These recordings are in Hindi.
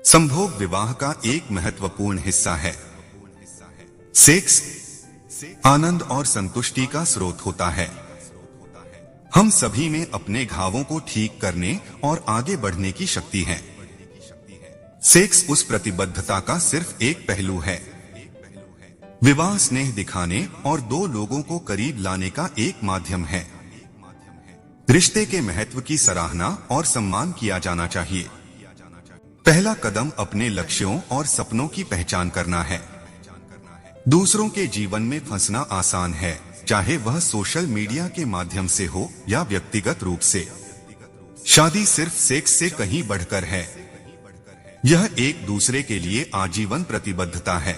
संभोग विवाह का एक महत्वपूर्ण हिस्सा है। सेक्स आनंद और संतुष्टि का स्रोत होता है। हम सभी में अपने घावों को ठीक करने और आगे बढ़ने की शक्ति है। सेक्स उस प्रतिबद्धता का सिर्फ एक पहलू है। विवाह स्नेह दिखाने और दो लोगों को करीब लाने का एक माध्यम है। रिश्ते के महत्व की सराहना और सम्मान किया जाना चाहिए। पहला कदम अपने लक्ष्यों और सपनों की पहचान करना है। दूसरों के जीवन में फंसना आसान है, चाहे वह सोशल मीडिया के माध्यम से हो या व्यक्तिगत रूप से। शादी सिर्फ सेक्स से कहीं बढ़कर है। यह एक दूसरे के लिए आजीवन प्रतिबद्धता है।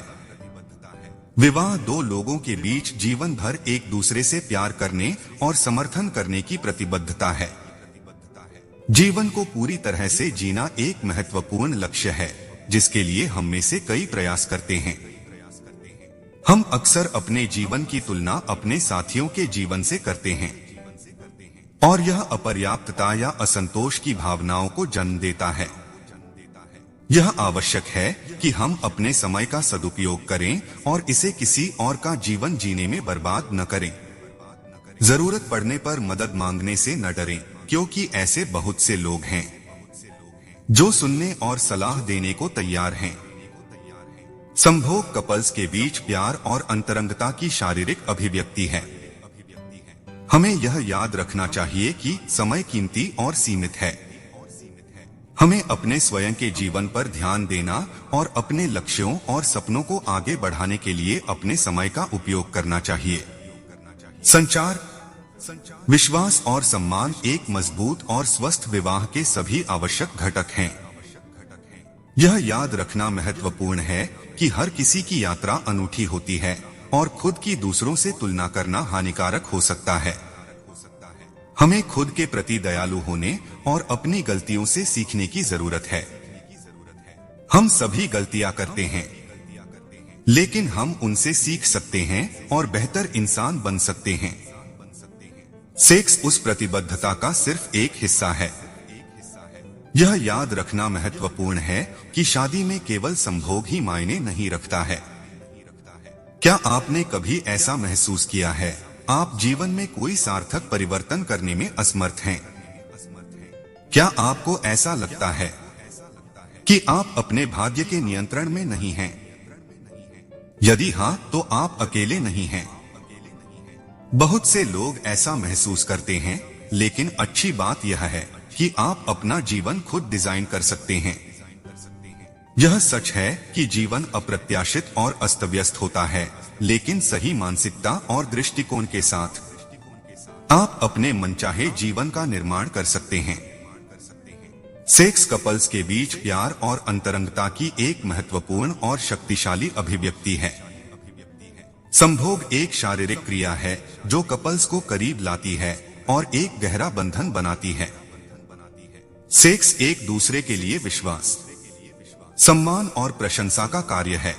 विवाह दो लोगों के बीच जीवन भर एक दूसरे से प्यार करने और समर्थन करने की प्रतिबद्धता है। जीवन को पूरी तरह से जीना एक महत्वपूर्ण लक्ष्य है, जिसके लिए हम में से कई प्रयास करते हैं। हम अक्सर अपने जीवन की तुलना अपने साथियों के जीवन से करते हैं, और यह अपर्याप्तता या असंतोष की भावनाओं को जन्म देता है। यह आवश्यक है कि हम अपने समय का सदुपयोग करें और इसे किसी और का जीवन जीने में बर्बाद न करें। जरूरत पड़ने पर मदद मांगने से न डरें, क्योंकि ऐसे बहुत से लोग हैं जो सुनने और सलाह देने को तैयार हैं। संभोग कपल्स के बीच प्यार और अंतरंगता की शारीरिक अभिव्यक्ति है। हमें यह याद रखना चाहिए कि समय कीमती और सीमित है। हमें अपने स्वयं के जीवन पर ध्यान देना और अपने लक्ष्यों और सपनों को आगे बढ़ाने के लिए अपने समय का उपयोग करना चाहिए। संचार, विश्वास और सम्मान एक मजबूत और स्वस्थ विवाह के सभी आवश्यक घटक हैं। यह याद रखना महत्वपूर्ण है कि हर किसी की यात्रा अनूठी होती है और खुद की दूसरों से तुलना करना हानिकारक हो सकता है। हमें खुद के प्रति दयालु होने और अपनी गलतियों से सीखने की जरूरत है। हम सभी गलतियां करते हैं, लेकिन हम उनसे सीख सकते हैं और बेहतर इंसान बन सकते हैं। सेक्स उस प्रतिबद्धता का सिर्फ एक हिस्सा है। यह याद रखना महत्वपूर्ण है कि शादी में केवल संभोग ही मायने नहीं रखता है। क्या आपने कभी ऐसा महसूस किया है आप जीवन में कोई सार्थक परिवर्तन करने में असमर्थ हैं? क्या आपको ऐसा लगता है कि आप अपने भाग्य के नियंत्रण में नहीं हैं? यदि हां, तो आप अकेले नहीं हैं। बहुत से लोग ऐसा महसूस करते हैं, लेकिन अच्छी बात यह है कि आप अपना जीवन खुद डिजाइन कर सकते हैं। यह सच है कि जीवन अप्रत्याशित और अस्त व्यस्त होता है, लेकिन सही मानसिकता और दृष्टिकोण के साथ आप अपने मनचाहे जीवन का निर्माण कर सकते हैं। सेक्स कपल्स के बीच प्यार और अंतरंगता की एक महत्वपूर्ण और शक्तिशाली अभिव्यक्ति है। संभोग एक शारीरिक क्रिया है जो कपल्स को करीब लाती है और एक गहरा बंधन बनाती है। सेक्स एक दूसरे के लिए विश्वास, सम्मान और प्रशंसा का कार्य है।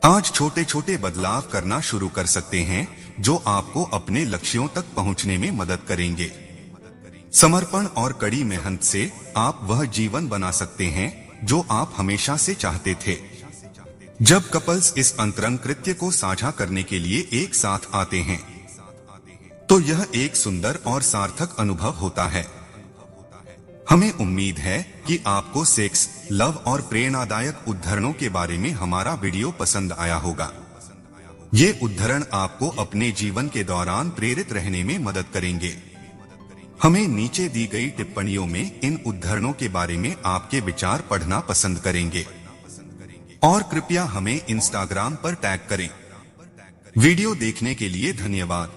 आज छोटे छोटे बदलाव करना शुरू कर सकते हैं जो आपको अपने लक्ष्यों तक पहुंचने में मदद करेंगे। समर्पण और कड़ी मेहनत से आप वह जीवन बना सकते हैं जो आप हमेशा से चाहते थे। जब कपल्स इस अंतरंग कृत्य को साझा करने के लिए एक साथ आते हैं, तो यह एक सुंदर और सार्थक अनुभव होता है। हमें उम्मीद है कि आपको सेक्स, लव और प्रेरणादायक उद्धरणों के बारे में हमारा वीडियो पसंद आया होगा। ये उद्धरण आपको अपने जीवन के दौरान प्रेरित रहने में मदद करेंगे। हमें नीचे दी गई टिप्पणियों में इन उद्धरणों के बारे में आपके विचार पढ़ना पसंद करेंगे, और कृपया हमें इंस्टाग्राम पर टैग करें। वीडियो देखने के लिए धन्यवाद।